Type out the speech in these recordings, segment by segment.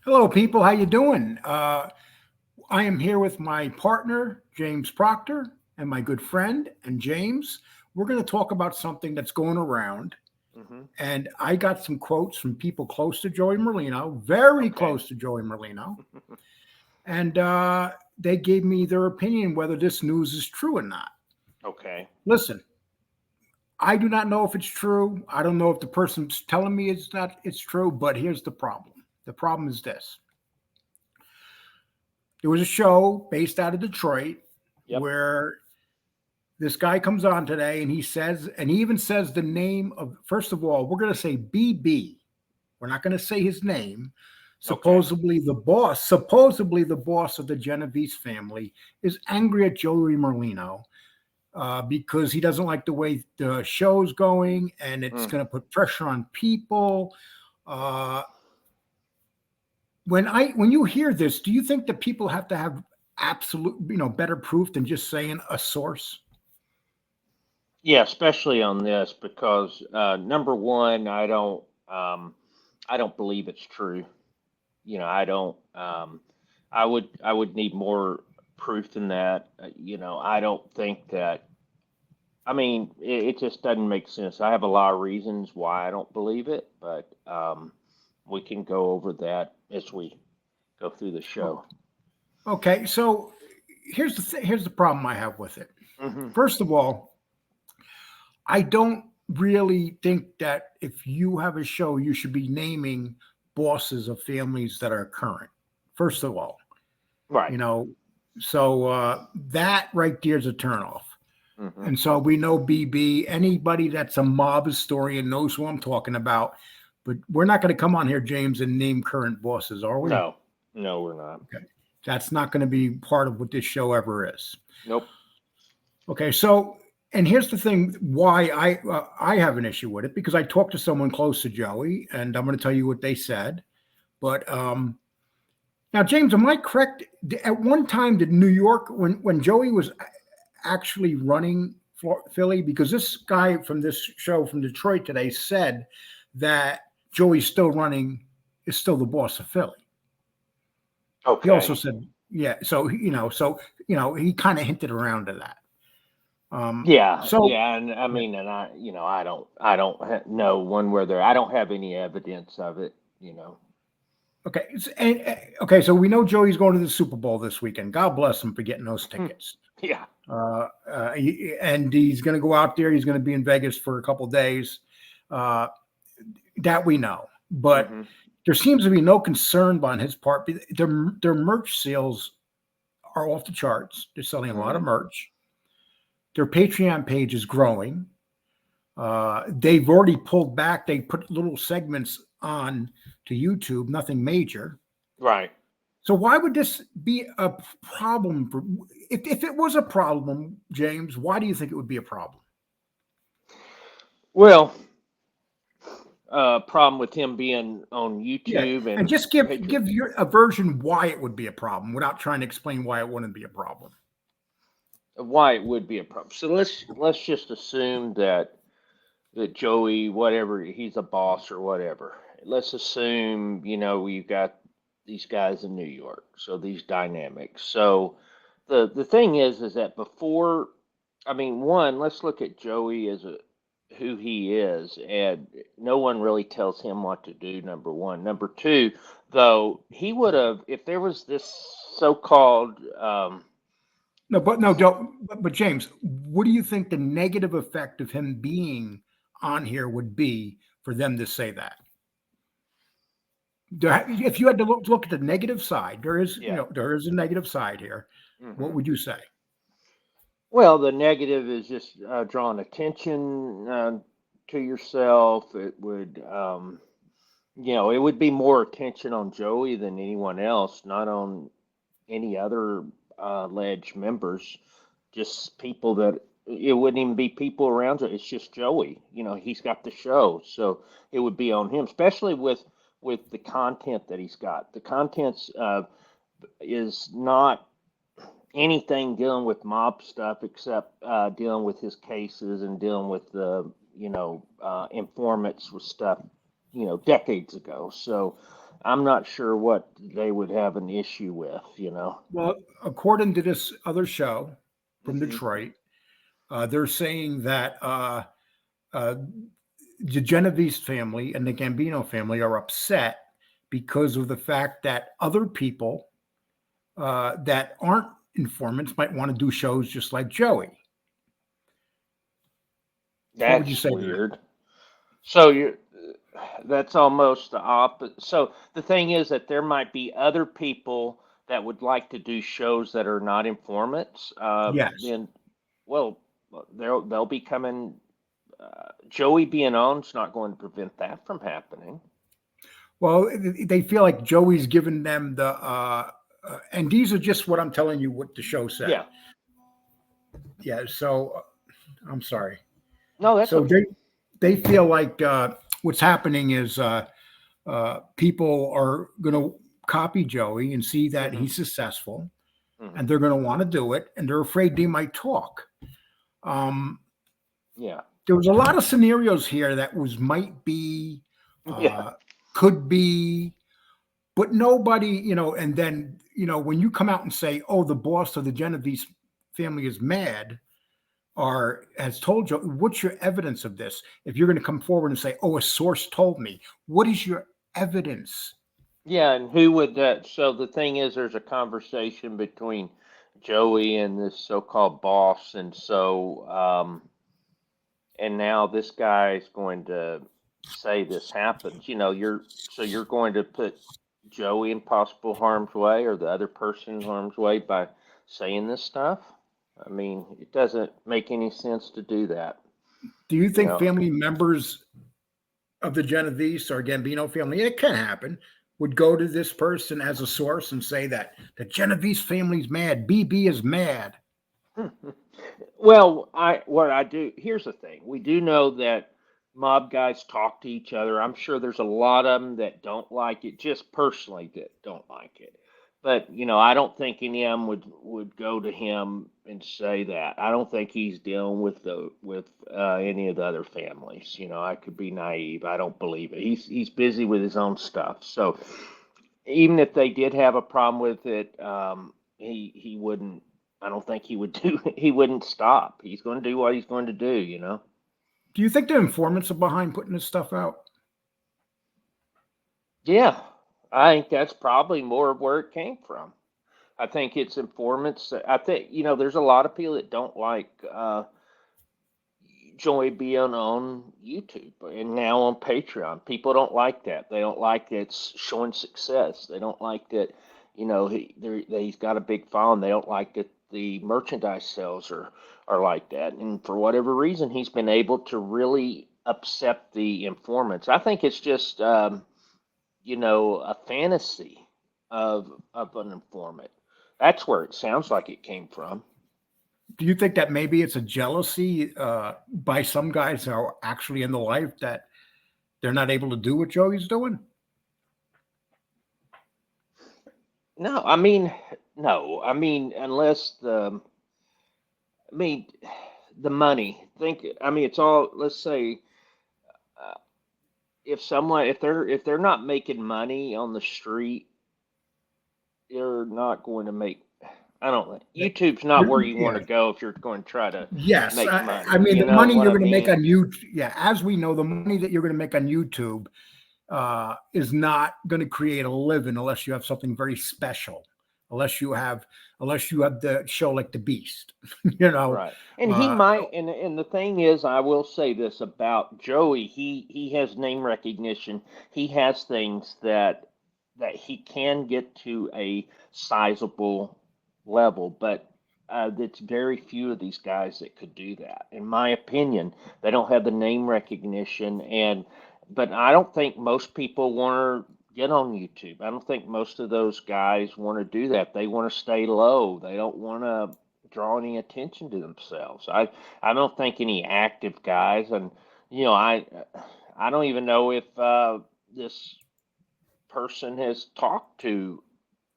Hello, people. How you doing? I am here with my partner, James Proctor, and my good friend. And James, we're going to talk about something that's going around. Hmm. And I got some quotes from people close to Joey Merlino, very Okay. close to Joey Merlino, and they gave me their opinion whether this news is true or not. Okay. Listen, I do not know if it's true. I don't know if the person's telling me it's true, but here's the problem. The problem is this. There was a show based out of Detroit Yep. where this guy comes on today and he says, and he even says the name of, first of all, we're going to say BB. We're not going to say his name. Okay. Supposedly the boss of the Genovese family is angry at Joey Merlino because he doesn't like the way the show's going and it's Mm. going to put pressure on people. Uh, when you hear this, do you think that people have to have absolute, better proof than just saying a source? Yeah, especially on this because number one, I don't believe it's true. I don't. I would need more proof than that. I don't think that. I mean, it just doesn't make sense. I have a lot of reasons why I don't believe it, but we can go over that as we go through the show. Okay, so here's the problem I have with it. Hmm. First of all, I don't really think that if you have a show, you should be naming bosses of families that are current. First of all, Right. you know, so that right there is a turnoff. Hmm. And so we know BB. Anybody that's a mob historian knows who I'm talking about. But we're not going to come on here, James, and name current bosses, are we? No, no, we're not. Okay, that's not going to be part of what this show ever is. Nope. Okay, so and here's the thing: why I have an issue with it because I talked to someone close to Joey, and I'm going to tell you what they said. But now, James, am I correct? At one time, did New York, when Joey was actually running Philly, because this guy from this show from Detroit today said that Joey's still running, is still the boss of Philly. He also Okay. said, yeah. So he kind of hinted around to that. Yeah, So yeah, and I yeah. mean, and I don't know one where there. I don't have any evidence of it. Okay. Okay. So we know Joey's going to the Super Bowl this weekend. God bless him for getting those Hmm. tickets. Yeah. And he's going to go out there. He's going to be in Vegas for a couple days. Uh, that we know. But Hmm. there seems to be no concern on his part. Their merch sales are off the charts. They're selling a lot of Hmm. merch. Their Patreon page is growing. They've already pulled back. They put little segments on to YouTube, nothing major. Right. So why would this be a problem for if it was a problem, James, why do you think it would be a problem? Well, problem with him being on Yeah. YouTube And and just give Patreon. give your a version why it would be a problem without trying to explain why it wouldn't be a problem. Why it would be a problem. So let's just assume that Joey, whatever, he's a boss or whatever. Let's assume, we've got these guys in New York, so these dynamics. So the thing is that before, I mean, one, let's look at Joey as a who he is, and no one really tells him what to do. Number one, number two, though, he would have if there was this so-called No, but no, don't. But James, what do you think the negative effect of him being on here would be for them to say that? If you had to look at the negative side, yeah. there is a negative side here. What Hmm. would you say? Well, the negative is just drawing attention to yourself. It would be more attention on Joey than anyone else, not on any other alleged members. Just people that it wouldn't even be people around you. It's just Joey. He's got the show, so it would be on him, especially with the content that he's got. The content's is not anything dealing with mob stuff except dealing with his cases and dealing with the informants with stuff decades ago. So I'm not sure what they would have an issue with, Well, according to this other show from Hmm. Detroit, they're saying that uh, the Genovese family and the Gambino family are upset because of the fact that other people that aren't informants might want to do shows just like Joey. What would you That's say to that? weird. So that's almost the opposite. So the thing is that there might be other people that would like to do shows that are not informants. Yes. Then, well, they'll be coming. Joey being on's not going to prevent that from happening. Well, they feel like Joey's given them and these are just what I'm telling you what the show said. Yeah. Yeah. So I'm sorry. No, that's So okay. they feel like what's happening is people are going to copy Joey and see that Hmm. he's successful, Hmm. and they're going to want to do it, and they're afraid they might talk. Um, Yeah. there was a lot of scenarios here that was might be, Yeah. uh, could be, but nobody, and then when you come out and say, "Oh, the boss of the Genovese family is mad," or has told you, what's your evidence of this? If you're going to come forward and say, "Oh, a source told me," what is your evidence? Yeah, and who would that? So the thing is, there's a conversation between Joey and this so-called boss, and and now this guy is going to say this happens. You're going to put Joey in possible harm's way, or the other person in harm's way by saying this stuff. I mean, it doesn't make any sense to do that. Do you You think know, family members of the Genovese or Gambino family, it can happen, would go to this person as a source and say that the Genovese family's mad, BB is mad? well, I what I do here's the thing. We do know that mob guys talk to each other. I'm sure there's a lot of them that don't like it, just personally that don't like it. But I don't think any of them would go to him and say that. I don't think he's dealing with any of the other families. I could be naive. I don't believe it. He's busy with his own stuff. So even if they did have a problem with it, he wouldn't. I don't think he would do. He wouldn't stop. He's going to do what he's going to do. Do you think the informants are behind putting this stuff out? Yeah, I think that's probably more of where it came from. I think it's informants. I think there's a lot of people that don't like Joey being on YouTube and now on Patreon. People don't like that. They don't like that it's showing success. They don't like that, he's got a big following. They don't like that the merchandise sales are like that. And for whatever reason, he's been able to really upset the informants. I think it's just, a fantasy of an informant. That's where it sounds like it came from. Do you think that maybe it's a jealousy by some guys who are actually in the life that they're not able to do what Joey's doing? No, I mean, no, I mean, unless I mean, the money. I mean, it's all. Let's say, uh, if they're not making money on the street, they're not going to make. I don't know. YouTube's not where you want Yeah. to go if you're going to try to Yes. make I money. mean, You the know money what you're I going to make mean? on YouTube, yeah, as we know, the money that you're going to make on YouTube is not going to create a living unless you have something very special, unless you have the show like The Beast, you know. Right. And he Uh, might and the thing is, I will say this about Joey, he has name recognition. He has things that he can get to a sizable level, but it's very few of these guys that could do that. In my opinion, they don't have the name recognition but I don't think most people want to get on YouTube. I don't think most of those guys want to do that. They want to stay low. They don't want to draw any attention to themselves. I don't think any active guys, and you know I don't even know if this person has talked to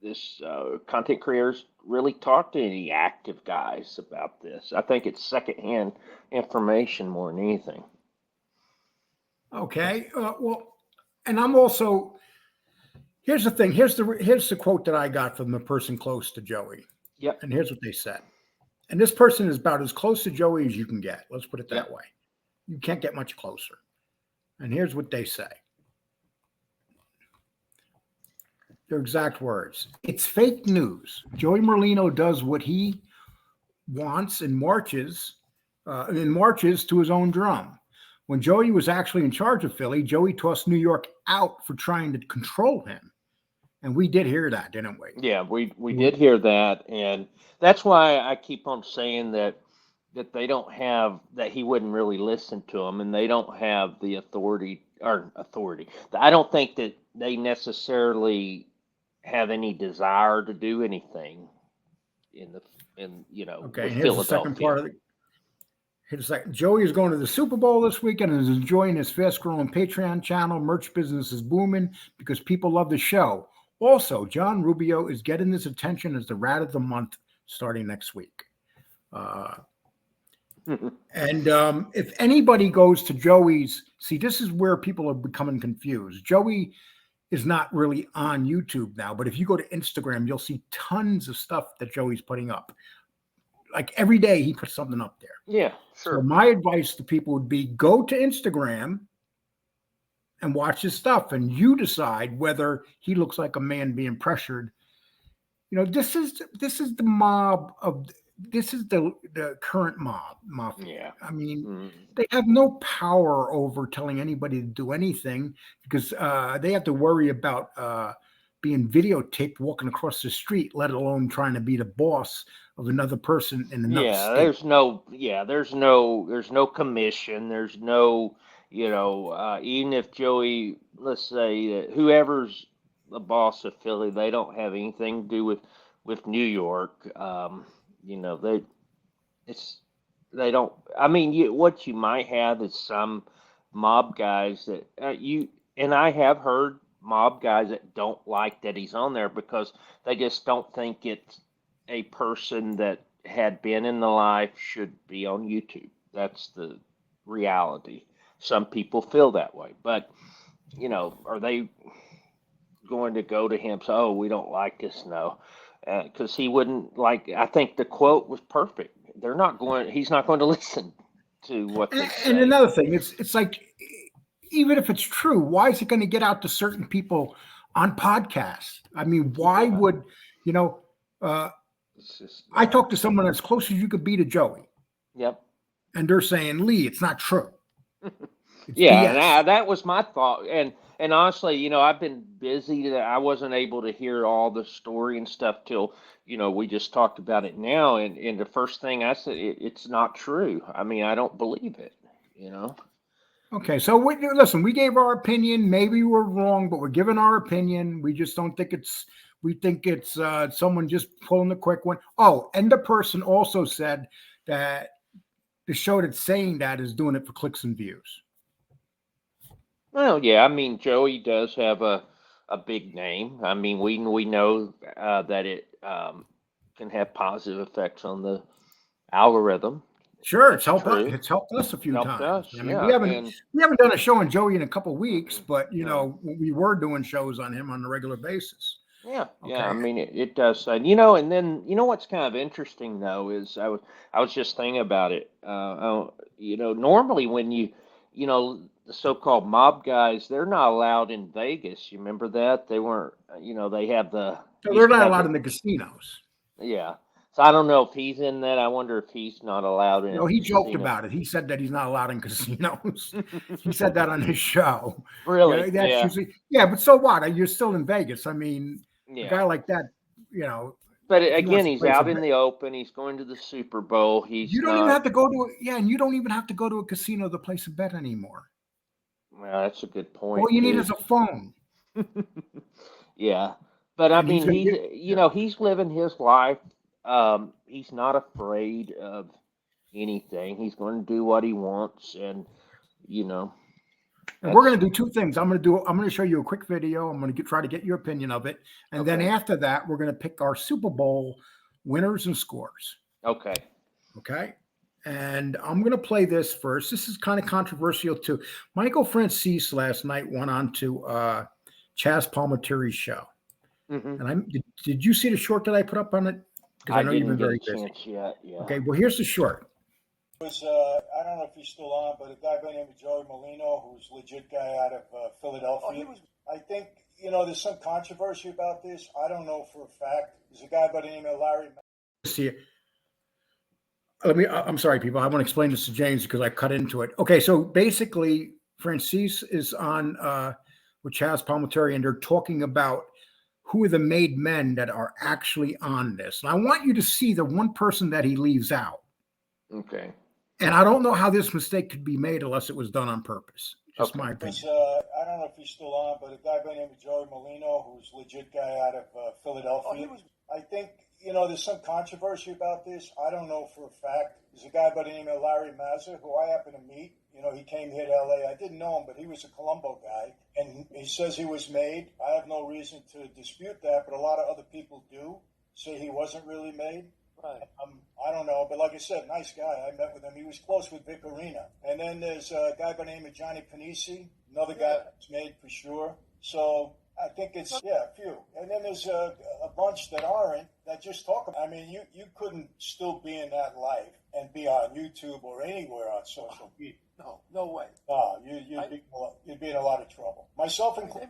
this content creators really talked to any active guys about this. I think it's secondhand information more than anything. okay. Well, and I'm also Here's the thing. Here's the quote that I got from the person close to Joey. Yep. And here's what they said. And this person is about as close to Joey as you can get. Let's put it that Yep. way. You can't get much closer. And here's what they say. Their exact words. It's fake news. Joey Merlino does what he wants and marches to his own drum. When Joey was actually in charge of Philly, Joey tossed New York out for trying to control him. And we did hear that, didn't we? Yeah, we did hear that, and that's why I keep on saying that they don't have that he wouldn't really listen to them, and they don't have the authority. I don't think that they necessarily have any desire to do anything Okay, with and here's the second Philadelphia. part of it. Here's like Joey is going to the Super Bowl this weekend and is enjoying his fast-growing Patreon channel. Merch business is booming because people love the show. Also, John Rubio is getting this attention as the Rat of the Month starting next week. And if anybody goes to Joey's, see, this is where people are becoming confused. Joey is not really on YouTube now, but if you go to Instagram, you'll see tons of stuff that Joey's putting up. Like every day he puts something up there. Yeah, So sure. my advice to people would be go to Instagram and watch his stuff, and you decide whether he looks like a man being pressured. This is the mob of this is the current mafia. Yeah. I mean, Mm. they have no power over telling anybody to do anything because they have to worry about being videotaped walking across the street, let alone trying to be the boss of another person in another Yeah, state. there's no commission. There's no, even if Joey, let's say that whoever's the boss of Philly, they don't have anything to do with New York. They it's they don't. I mean, what you might have is some mob guys that and I have heard mob guys that don't like that he's on there because they just don't think it's a person that had been in the life should be on YouTube. That's the reality. Some people feel that way, but are they going to go to him? So, oh, we don't like this. No, because he wouldn't like. I think the quote was perfect. They're not going. He's not going to listen to what they say. And another thing, it's like even if it's true, why is it going to get out to certain people on podcasts? I mean, why would I talked to someone as close as you could be to Joey. Yep. And they're saying, Lee, it's not true. It's Yeah, BS. that was my thought. And honestly, I've been busy that I wasn't able to hear all the story and stuff till, we just talked about it now. And the first thing I said, it's not true. I mean, I don't believe it. Okay, so listen, we gave our opinion. Maybe we're wrong, but we're giving our opinion. We just don't think we think it's someone just pulling the quick one. Oh, and the person also said that the show that's saying that is doing it for clicks and views. Well, yeah, I mean, Joey does have a big name. I mean, we know that it can have positive effects on the algorithm. Sure, That's true. it's helped us a few Helped times. us, I mean, yeah. we And haven't done a show on Joey in a couple of weeks, but no. we were doing shows on him on a regular basis. Yeah, yeah. I Okay. mean, it does. And then what's kind of interesting though is I was just thinking about it. Normally when the so-called mob guys, they're not allowed in Vegas. You remember that? They weren't. They have So they're used to not have allowed in the casinos. yeah. So I don't know if he's in that. I wonder if he's not allowed in He joked casino. about it. He said that he's not allowed in casinos. He said that on his show. Really? That's Yeah. usually but so what? You're still in Vegas. I mean, a Yeah. guy like that, But if he wants again, to he's play for out in the open. He's going to the Super Bowl. He's you don't even not. have to go to and you don't even have to go to a casino to place a bet anymore. Well, that's a good point All you need too. is a phone. Yeah, but I And he's mean, going to get he's living his life. He's not afraid of anything. He's going to do what he wants, and you know, And we're that's going to do two things. I'm going to show you a quick video. I'm going to try to get your opinion of it. And then okay. after that, we're going to pick our Super Bowl winners and scores. Okay. Okay. And I'm going to play this first. This is kind of controversial too. Michael Francis last night went on to Chaz Palminteri's show. Hmm. And did you see the short that I put up on it? Because I know you've didn't been get very a busy. chance yet. Yeah. Okay, well, here's the short. Was I don't know if he's still on, but a guy by the name of Joey Merlino, who's a legit guy out of Philadelphia. I think there's some controversy about this. I don't know for a fact. There's a guy by the name of Larry. See, I'm sorry, people. I want to explain this to James because I cut into it. Okay, so basically, Francis is on with Chaz Palminteri, and they're talking about who are the made men that are actually on this. And I want you to see the one person that he leaves out. Okay. And I don't know how this mistake could be made unless it was done on purpose. Just my opinion. I don't know if he's still on, but a guy by the name of Joey Merlino, who's a legit guy out of Philadelphia. I think, there's some controversy about this. I don't know for a fact. There's a guy by the name of Larry Mazza, who I happen to meet. He came here to L.A. I didn't know him, but he was a Colombo guy. And he says he was made. I have no reason to dispute that, but a lot of other people do say he wasn't really made. Right. I don't know, but like I said, nice guy. I met with him. He was close with Vic Arena. And then there's a guy by the name of Johnny Panisi, another guy that's made for sure. So I think it's, a few. And then there's a bunch that aren't, that just talk about. I mean, you couldn't still be in that life and be on YouTube or anywhere on social media. No way. No, you'd be in a lot of trouble. Myself included.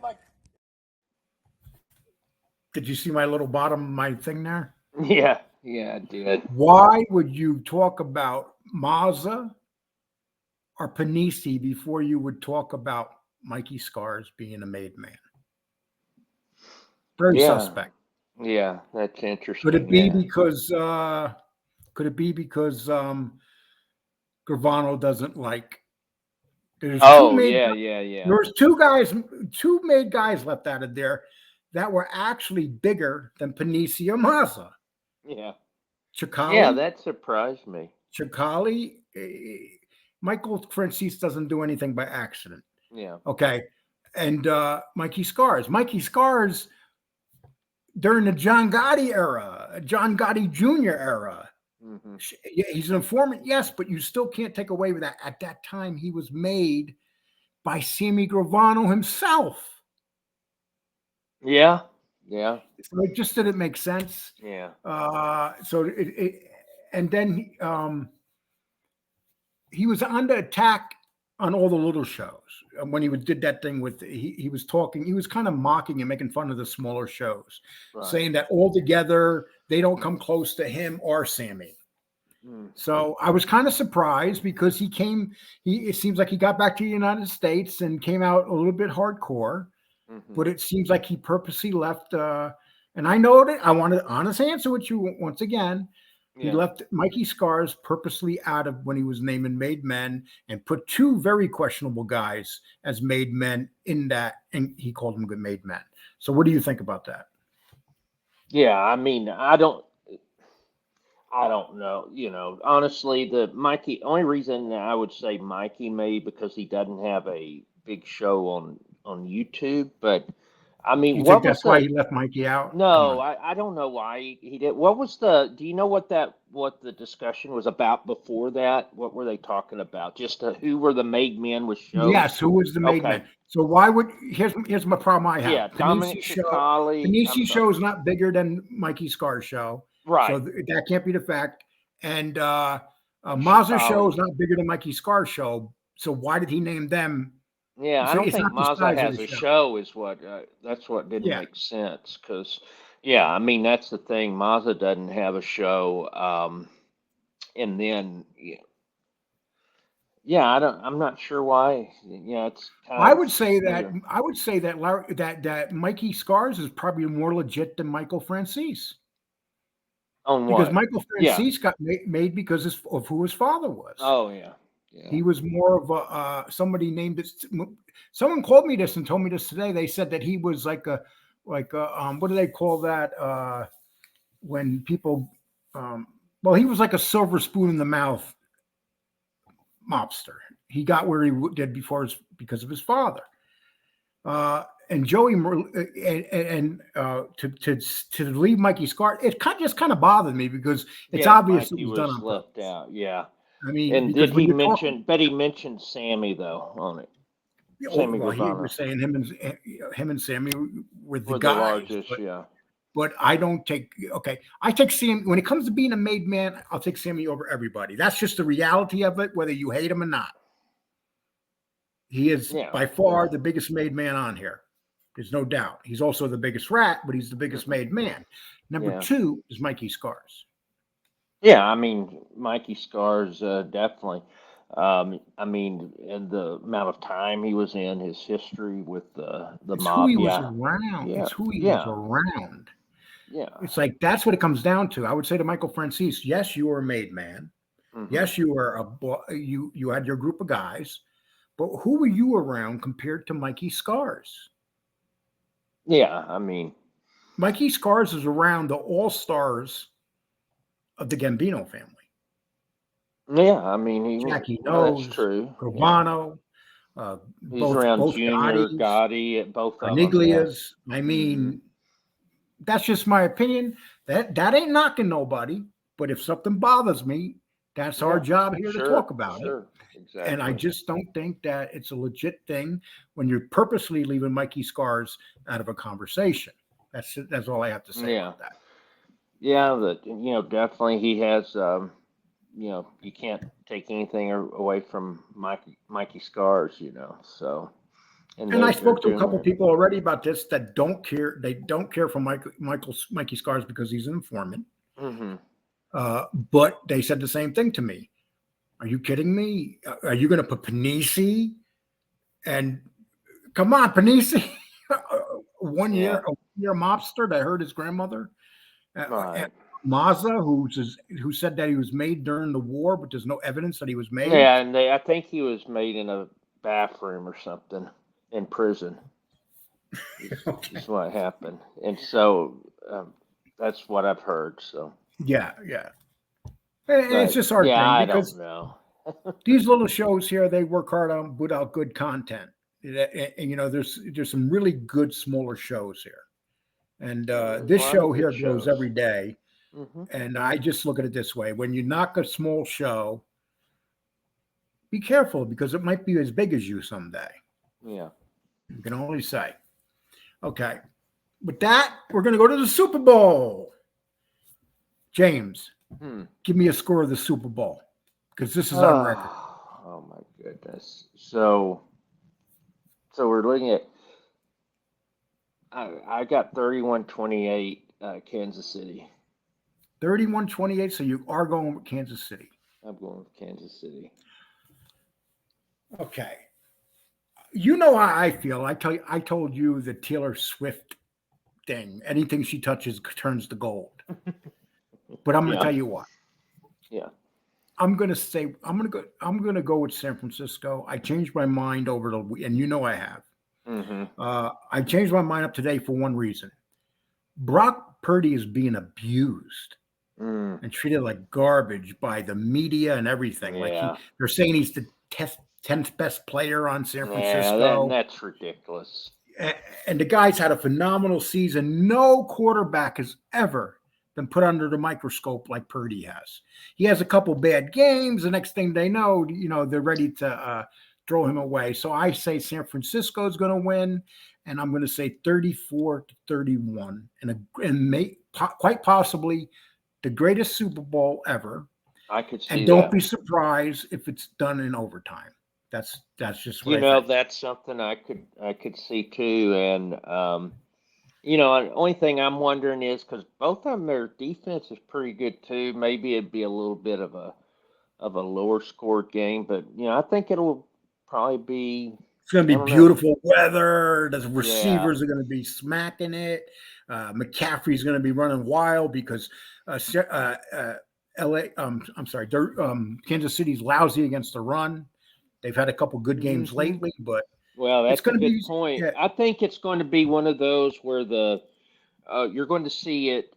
Did you see my little bottom of my thing there? Yeah. Yeah, I did. Why would you talk about Mazza or Panisi before you would talk about Mikey Scars being a made man? Very suspect. Yeah, that's interesting. Could it be because Gravano doesn't like? There's There's two made guys left out of there that were actually bigger than Panisi or Mazza. Yeah. Chicali. Yeah, that surprised me. Chicali. Michael Francis doesn't do anything by accident. Yeah. Okay. And Mikey Scars. Mikey Scars during the John Gotti era, John Gotti Jr. era. Mm-hmm. He's an informant, yes, but you still can't take away with that. At that time, he was made by Sammy Gravano himself. Yeah. Yeah. So it just didn't make sense. Yeah. And then he was under attack on all the little shows. When he did that thing with, he was talking, he was kind of mocking and making fun of the smaller shows, saying that altogether they don't come close to him or Sammy. So I was kind of surprised because it seems like he got back to the United States and came out a little bit hardcore. But it seems like he purposely left, and I know that I want an honest answer with you once again. Yeah. He left Mikey Scars purposely out of when he was naming made men and put two very questionable guys as made men in that, and he called them good made men. So what do you think about that? Yeah, I mean, I don't know. Honestly, the only reason I would say Mikey made because he doesn't have a big show on YouTube, but I mean, you think that's why he left Mikey out? No, I don't know why he did. Do you know what the discussion was about before that? What were they talking about? Just who were the made men with shows? Yes, who was the made men? So why would here's my problem I have. Yeah, Dominic Chicali. Panisi show is not bigger than Mikey Scar's show, right? So that can't be the fact. And Mazza's show is not bigger than Mikey Scar's show. So why did he name them? Yeah, I don't think Mazza has a show. Is what that's what didn't make sense because, I mean that's the thing. Mazza doesn't have a show, and then I'm not sure why. It's. I would say that Mikey Scars is probably more legit than Michael Francis. On what? Because Michael Francis got made because of who his father was. Oh yeah. Yeah. He was more of a somebody named it. Someone called me this and told me this today. They said that he was like a what do they call that when people he was like a silver spoon in the mouth mobster. He got where he did because of his father. And Joey to leave Mikey Scar, it just kind of bothered me because it's obvious Mikey it was done on left purpose. out. Yeah. I mean, and did he mention? Bet he mentioned Sammy though on it. Sammy Well, he Gravano was saying him and Sammy were the were the guys, largest. Yeah. but I don't take. Okay, I take Sammy when it comes to being a made man. I'll take Sammy over everybody. That's just the reality of it, whether you hate him or not. He is Yeah. by far the biggest made man on here. There's no doubt. He's also the biggest rat, but he's the biggest made man. Number Yeah. 2 is Mikey Scars. Yeah, I mean, Mikey Scars, definitely. I mean, and the amount of time he was in, his history with the It's who mob. he was Yeah, around. yeah, It's who he was yeah, around. yeah. It's like that's what it comes down to. I would say to Michael Francis, yes, you were a made man. Mm-hmm. Yes, you were you had your group of guys, but who were you around compared to Mikey Scars? Yeah, I mean, Mikey Scars is around the all-stars of the Gambino family. yeah, I mean, Jackie well, that's Knows, true. Yeah. Gravano, He's around both Junior, Gottis, Gotti, both of them. Yeah. Carniglias. I mean, that's just my opinion. That ain't knocking nobody. But if something bothers me, that's our job here to talk about it. Exactly. And I just don't think that it's a legit thing when you're purposely leaving Mikey Scars out of a conversation. That's all I have to say about that. Yeah, definitely he has. You can't take anything away from Mikey Scars. So. And I spoke to a couple people already about this that don't care. They don't care for Mikey Scars because he's an informant. Mm-hmm. But they said the same thing to me. Are you kidding me? Are you going to put Panisi? And come on, Panisi, a one-year mobster that hurt his grandmother. Right. Mazza, who said that he was made during the war, but there's no evidence that he was made. Yeah, and I think he was made in a bathroom or something in prison. Is what happened, and so that's what I've heard. So yeah. It's just our thing because I don't know. These little shows here, they work hard on put out good content. And there's some really good smaller shows here, and this show here grows every day. Mm-hmm. And I just look at it this way: when you knock a small show, be careful because it might be as big as you someday. Yeah, you can only say. Okay, with that, we're going to go to the Super Bowl. James, give me a score of the Super Bowl because this is on record. Oh my goodness! So we're looking at. I got 31-28 Kansas City. 31-28. So you are going with Kansas City. I'm going with Kansas City. Okay. You know how I feel. I told you the Taylor Swift thing. Anything she touches turns to gold. But I'm going to tell you what. Yeah. I'm going to go with San Francisco. I changed my mind and you know I have. Mm-hmm. I changed my mind up today for one reason. Brock Purdy is being abused and treated like garbage by the media and everything. Yeah. Like they're saying he's the 10th best player on San Francisco. Yeah, that's ridiculous. And the guy's had a phenomenal season. No quarterback has ever been put under the microscope like Purdy has. He has a couple bad games. The next thing they know, they're ready to throw him away. So I say San Francisco is going to win, and I'm going to say 34-31, and quite possibly the greatest Super Bowl ever. I could see. And don't be surprised if it's done in overtime. That's just what I think. That's something I could see too, and the only thing I'm wondering is because both of them, their defense is pretty good too. Maybe it'd be a little bit of a lower scored game, but I think it'll probably be. It's going to be beautiful weather. The receivers are going to be smacking it. McCaffrey's going to be running wild because Kansas City's lousy against the run. They've had a couple good games lately, but that's a good point. Yeah. I think it's going to be one of those where you're going to see it.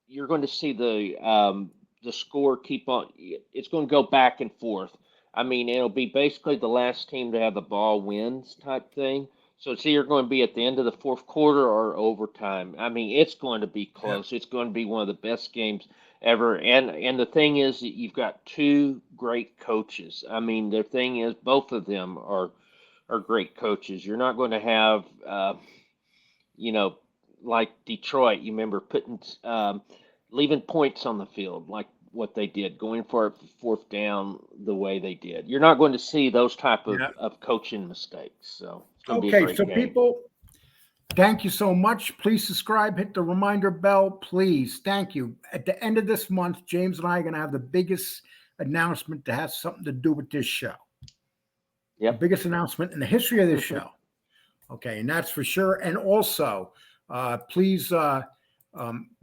You're going to see the score keep on. It's going to go back and forth. I mean, it'll be basically the last team to have the ball wins type thing. So it's either going to be at the end of the fourth quarter or overtime. I mean, it's going to be close. Yeah. It's going to be one of the best games ever. And the thing is that you've got two great coaches. I mean, the thing is both of them are are great coaches. You're not going to have, you know, like Detroit. You remember putting, leaving points on the field, like what they did, going for a fourth down the way they did. You're not going to see those type Yeah. of coaching mistakes. So it's going to be a Okay, great so game. people, thank you so much. Please subscribe, hit the reminder bell, please. Thank you. At the end of this month, James and I are going to have the biggest announcement that has something to do with this show. Yep. The biggest announcement in the history of this show. Okay, and that's for sure. And also, please go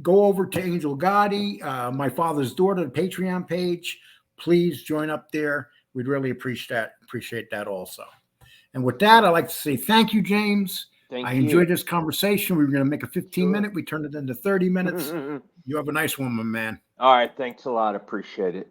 over to Angel Gotti, my father's daughter, the Patreon page. Please join up there. We'd really appreciate that also. And with that, I'd like to say thank you, James. Thank I you. enjoyed this conversation. We were going to make a 15-minute. Sure. We turned it into 30 minutes. You have a nice one, my man. All right. Thanks a lot. Appreciate it.